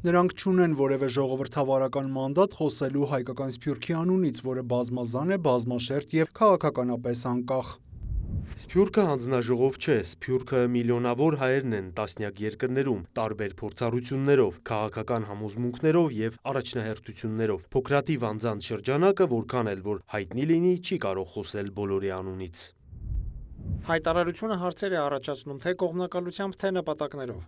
Նրանք չունեն որևէ ժողովրդավարական մանդատ խոսելու հայկական Սփյուռքի անունից, որը բազմազան է, բազմաշերտ եւ քաղաքականապես անկախ։ Սփյուռքը հանձնաժողով չէ, Սփյուռքը միլիոնավոր հայերն են տասնյակ երկրներում, տարբեր փորձառություններով, քաղաքական համոզմունքներով եւ առաջնահերթություններով։ Փոքրաթիվ անձանց շրջանակը, որքան էլ որ հայտնի լինի, չի կարող խոսել բոլորի անունից։ Հայտարարությունը հարցեր է առաջացնում թե կողմնակալությամբ, թե նպատակներով։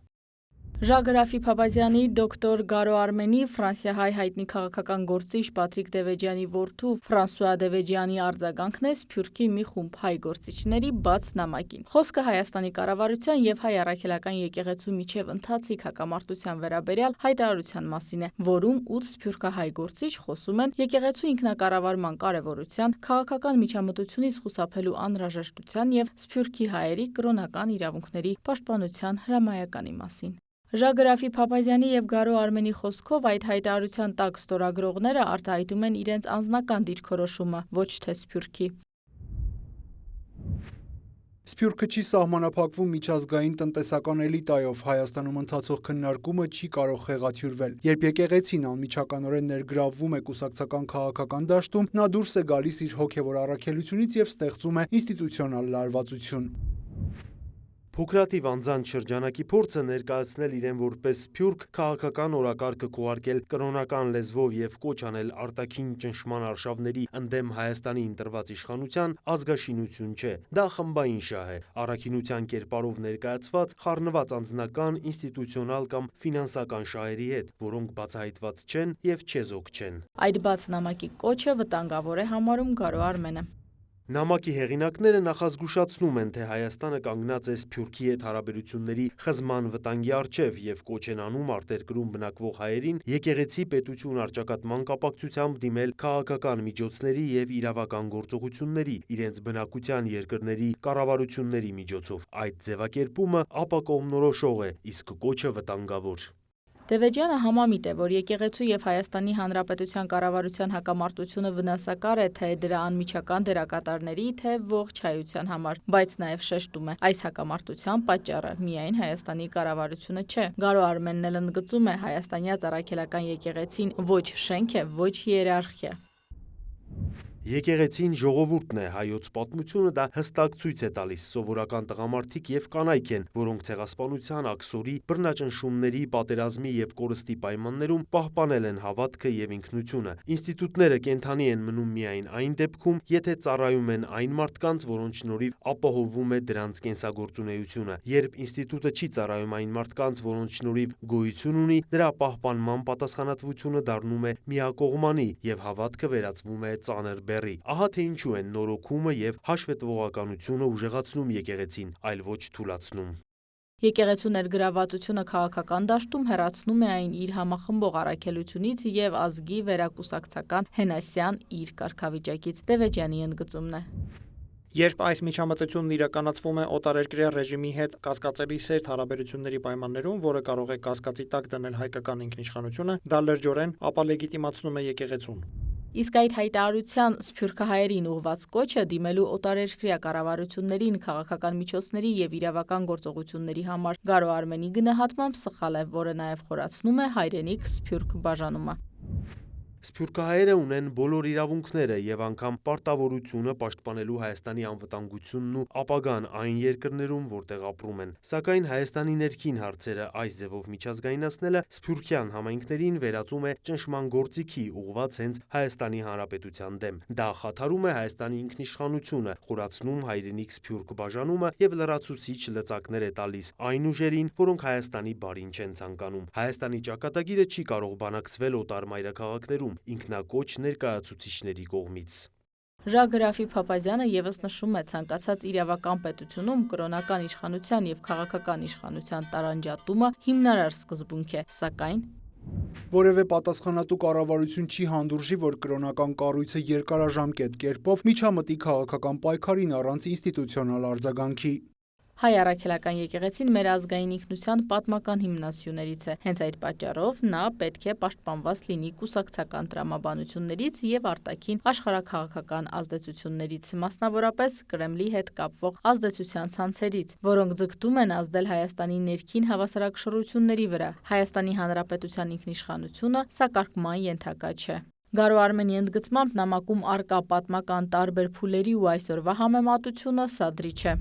Ժագրաֆի Փափազյանի, դոկտոր Գարո Արմենի, ֆրանսիահայ հայտնի քաղաքական գործիչ Պատրիկ Դևեջյանի որդու Ֆրանսուଆ Դևեջյանի արձագանքն է Սփյուռքի մի խումբ հայ գործիչների բաց նամակին։ Խոսքը Հայաստանի կառավարության եւ հայ առաքելական եկեղեցու միջև ընթացիկ հակամարտության վերաբերյալ հայտարարության մասին է, որում 8 սփյուռքահայ գործիչ խոսում են եկեղեցու ինքնակառավարման կարեւորության, քաղաքական միջամտությունից խուսափելու անհրաժեշտության եւ Սփյուռքի հայերի կրոնական իրավունքների պաշտպանության հրամայականի մասին։ Ժագրաֆի Փափազյանի եւ Գարո Արմենի խոսքով այդ հայտարարության տակ ստորագրողները արտահայտում են իրենց անձնական դիրքորոշումը, ոչ թե Սփյուռքի։ Սփյուռքը չի սահմանափակվում միջազգային տնտեսական էլիտայով, Հայաստանում ընթացող քննարկումը չի կարող խեղաթյուրվել։ Երբ եկեղեցին անմիջականորեն ներգրավվում է կուսակցական քաղաքական դաշտում, նա դուրս է գալիս իր հոգևոր առաքելությունից եւ ստեղծում է ինստիտուցիոնալ լարվածություն։ Փոքրաթիվ անձանց շրջանակի փորձը ներկայացնել իրեն որպես սփյուռք, քաղաքական օրակարգը քողարկել կրոնական լեզվով եւ կոչ անել արտաքին ճնշման արշավների ընդդեմ Հայաստանի ընտրված իշխանության ազգաշինություն չէ։ Դա խմբային շահ է, առաքինության կերպարով ներկայացված խառնված անձնական, ինստիտուցիոնալ կամ ֆինանսական շահերի հետ, որոնք բացահայտված չեն եւ չեզոք չեն։ Այդ բաց նամակի կոչը վտանգավոր է համարում Գարո Արմենը։ Նամակի հեղինակները նախազգուշացնում են, թե Հայաստանը կանգնած է Սփյուռքի հետ հարաբերությունների խզման վտանգի առջև եւ կոչ են անում արտերկրում բնակվող հայերին եկեղեցի պետություն առճակատման կապակցությամբ դիմել քաղաքական միջոցների եւ իրավական գործողությունների իրենց բնակության երկրների կառավարությունների միջոցով։ Այդ ձևակերպումը ապակողմնորոշող է, իսկ կոչը վտանգավոր։ Դևեջյանը համամիտ է, որ եկեղեցու եւ Հայաստանի Հանրապետության կառավարության հակամարտությունը վնասակար է թե դրա անմիջական դերակատարների, թե ողջ հայության համար, բայց նաեւ շեշտում է, այս հակամարտության պատճառը միայն Հայաստանի կառավարությունը չէ։ Գարո Արմենն էլ ընդգծում է հայաստանյաց առաքելական եկեղեցին ոչ շենք է, ոչ հիերարխիա։ Եկեղեցին ժողովուրդն է, հայոց պատմությունը դա հստակ ցույց է տալիս, սովորական տղամարդիկ եւ կանայք են, որոնք ցեղասպանության աքսորի, բռնաճնշումների, պատերազմի եւ կորստի պայմաններում պահպանել են հավատքը եւ ինքնությունը։ Ինստիտուտները կենդանի են մնում միայն այն դեպքում, եթե ծառայում են այն մարդկանց, որոնց շնորհիվ ապահովվում է դրանց կենսագործունեությունը։ Երբ ինստիտուտը չի ծառայում այն մարդկանց, որոնց շնորհիվ գոյություն ունի, դրա պահպանման պատասխանատվությունը դառնում է միակողմանի եւ հավատքը վերածվում է ծանր բեռի։ Ահա թե ինչու են նորոգումը եւ հաշվետվողականությունը ուժեղացնում եկեղեցին, այլ ոչ թուլացնում։ Եկեղեցու ներգրավվածությունը քաղաքական դաշտում հեռացնում է այն իր համախմբող առաքելությունից եւ ազգի վերակուսակցական հենասյան իր կարգավիճակից։ Դևեջյանի ընդգծումն է։ Երբ այս միջամտությունն իրականացվում է օտարերկրյա ռեժիմի հետ կասկածելի սերտ հարաբերությունների պայմաններում, որը կարող է կասկածի տակ դնել հայկական ինքնիշխանությունը, դա լրջորեն ապալեգիտիմացնում է եկեղեցուն։ Իսկ այդ հայտարարության սփյուռքահայերին ուղված կոչը դիմելու օտարերկրյա կառավարություններին քաղաքական միջոցների եւ իրավական գործողությունների համար Գարո Արմենի գնահատմամբ սխալ է, որը նաեւ խորացնում է հայրենիք սփյուռք բաժանումը։ Սփյուռքահայերը ունեն բոլոր իրավունքները եւ անգամ պարտավորությունը պաշտպանելու Հայաստանի անվտանգությունն ու ապագան այն երկրներում, որտեղ ապրում են։ Սակայն Հայաստանի ներքին հարցերը այս ձևով միջազգայնացնելը սփյուռքյան համայնքներին վերածում է ճնշման գործիքի ուղղված հենց Հայաստանի Հանրապետության դեմ։ Դա խաթարում է Հայաստանի ինքնիշխանությունը, խորացնում հայրենիք սփյուռք բաժանումը եւ լրացուցիչ լծակներ է տալիս այն ուժերին, որոնք Հայաստանի բարին չեն ցանկանում։ Հայաստանի ճակատագիրը չի կարող բանակցվել օտար մայրաքաղաքներում ինքնակոչ ներկայացուցիչների կողմից։ Ժագրաֆի Փափազյանը եւս նշում է ցանկացած իրավական պետությունում կրոնական իշխանության եւ քաղաքական իշխանության տարանջատումը հիմնարար սկզբունք է, սակայն որևէ պատասխանատու կառավարություն չի հանդուրժի, որ կրոնական կառույցը երկարաժամկետ կերպով միջամտի քաղաքական պայքարին առանց ինստիտուցիոնալ արձագանքի։ Հայ առաքելական եկեղեցին մեր ազգային ինքնության պատմական հիմնասյուներից է։ Հենց այդ պատճառով նա պետք է պաշտպանված լինի կուսակցական տրամաբանություններից եւ արտաքին աշխարհաքաղաքական ազդեցություններից, մասնավորապես Կրեմլի հետ կապվող ազդեցության ցանցերից, որոնք ձգտում են ազդել Հայաստանի ներքին հավասարակշռությունների վրա։ Հայաստանի Հանրապետության ինքնիշխանությունը սա կարգման ենթակա չէ։ Գարո Արմենի ընդգծմամբ նամակում առկա պատմական տարբեր փուլերի ու այսօրվա համեմատությունը սադրիչ է։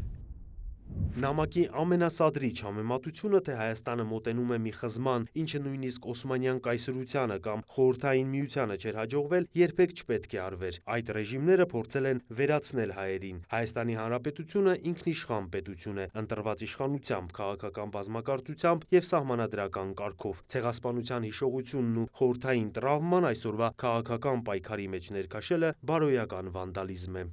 Նամակի ամենասադրիչ համեմատությունը, թե Հայաստանը մոտենում է մի խզման, ինչը նույնիսկ Օսմանյան կայսրությանը կամ Խորհրդային Միությանը չէր հաջողվել, երբեք չպետք է արվեր։ Այդ ռեժիմները փորձել են վերացնել հայերին։ Հայաստանի Հանրապետությունը ինքնիշխան պետություն է, ընտրված իշխանությամբ, քաղաքական բազմակարծությամբ եւ սահմանադրական կարգով։ Ցեղասպանության հիշողությունն ու խորհրդային տրավման այսօրվա քաղաքական պայքարի մեջ ներքաշելը բարոյական վանդալիզմ է։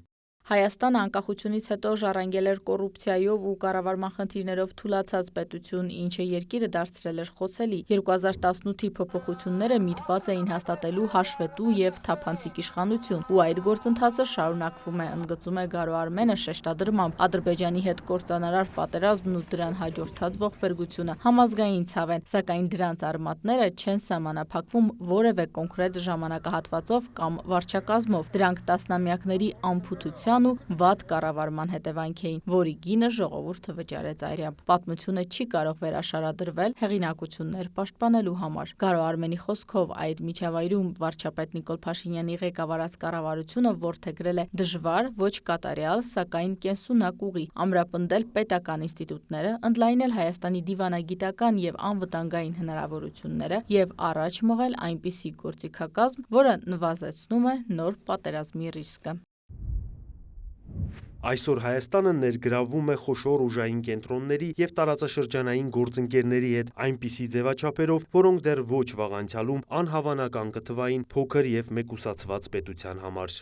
Հայաստանը անկախությունից հետո ժառանգել էր կոռուպցիայով ու կառավարման խնդիրներով թուլացած պետություն, ինչը երկիրը դարձրել էր խոցելի։ 2018-ի փոփոխությունները միտված էին հաստատելու հաշվետու եւ թափանցիկ իշխանություն, ու այդ գործընթացը շարունակվում է, ընդգծում է Գարո Արմենը շեշտադրմամբ։ Ադրբեջանի հետ կործանարար պատերազմն ու դրան հաջորդած ողբերգությունը համազգային ցավ են, սակայն դրանց արմատները չեն սահմանափակվում որևէ կոնկրետ ժամանակահատվածով կամ վարչակազմով։ Դրանք տասնամյակների անփութության ու վատ կառավարման հետևանք էին, որի գինը ժողովուրդը վճարեց այրյամբ։ Պատմությունը չի կարող վերաշարադրվել հեղինակություններ պաշտպանելու համար։ Գարո Արմենի խոսքով այդ միջավայրում վարչապետ Նիկոլ Փաշինյանի ղեկավարած կառավարությունը որդեգրել է դժվար, ոչ կատարյալ, սակայն կենսունակ ուղի՝ ամրապնդել պետական ինստիտուտները, ընդլայնել Հայաստանի դիվանագիտական եւ անվտանգային հնարավորությունները եւ առաջ մղել այնպիսի գործիքակազմ, որը նվազեցնում է նոր պատերազմի ռիսկը։ Այսօր Հայաստանը ներգրավվում է խոշոր ուժային կենտրոնների եւ տարածաշրջանային գործընկերների հետ այնպիսի ձևաչափերով, որոնք դեռ ոչ վաղ անցյալում անհավանական կթվային փոքր եւ մեկուսացված պետության համար։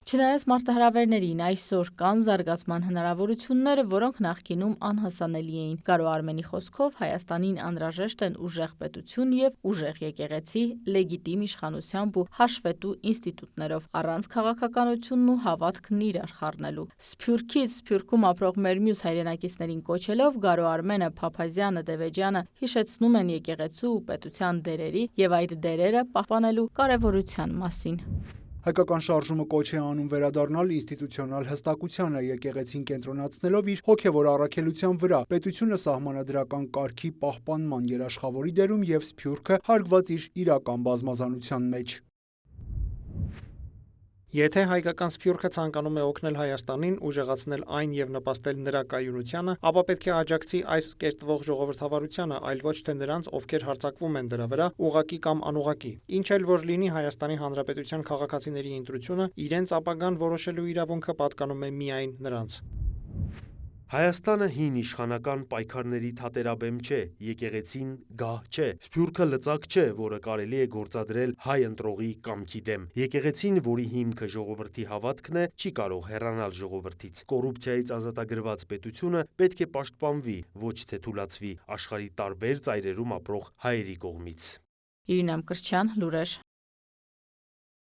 Չնայած մարտահրավերներին, այսօր կան զարգացման հնարավորությունները, որոնք նախկինում անհասանելի էին։ Գարո Արմենի խոսքով Հայաստանին անհրաժեշտ են ուժեղ պետություն եւ ուժեղ եկեղեցի, լեգիտիմ իշխանությամբ ու հաշվետու ինստիտուտներով, առանց քաղաքականությունն ու հավատքն իրար խառնելու։ Սփյուռքից Սփյուռքում ապրող մեր մյուս հայրենակիցներին կոչելով Գարո Արմենը, Փափազյանը, Դևեջյանը հիշեցնում են եկեղեցու ու պետության դերերի եւ այդ դերերը պահպանելու կարեւորության մասին։ Հայկական շարժումը կոչ է անում վերադառնալ ինստիտուցիոնալ հստակությանը, եկեղեցին կենտրոնացնելով իր հոգևոր առաքելության վրա, պետությունը սահմանադրական կարգի պահպանման երաշխավորի դերում եւ Սփյուռքը հարգված իր իրական բազմազանության մեջ։ Եթե հայկական Սփյուռքը ցանկանում է օգնել Հայաստանին, ուժեղացնել այն եւ նպաստել նրա կայունությանը, ապա պետք է աջակցի այս կերտվող ժողովրդավարությանը, այլ ոչ թե նրանց, ովքեր հարձակվում են դրա վրա, ուղղակի կամ անուղղակի։ Ինչ էլ որ լինի, Հայաստանի Հանրապետության քաղաքացիների ընտրությունը իրենց ապագան որոշելու իրավունքը պատկանում է միայն նրանց։ Հայաստանը հին իշխանական պայքարների թատերաբեմ չէ, եկեղեցին գահ չէ, Սփյուռքը լծակ չէ, որը կարելի է գործադրել հայ ընտրողի կամքի դեմ։ Եկեղեցին, որի հիմքը ժողովրդի հավատքն է, չի կարող հեռանալ ժողովրդից։ Կոռուպցիայից ազատագրված պետությունը պետք է պաշտպանվի, ոչ թե թուլացվի աշխարհի տարբեր ծայրերում ապրող հայերի կողմից։ Իրինամ Կրչյան, լուրեր։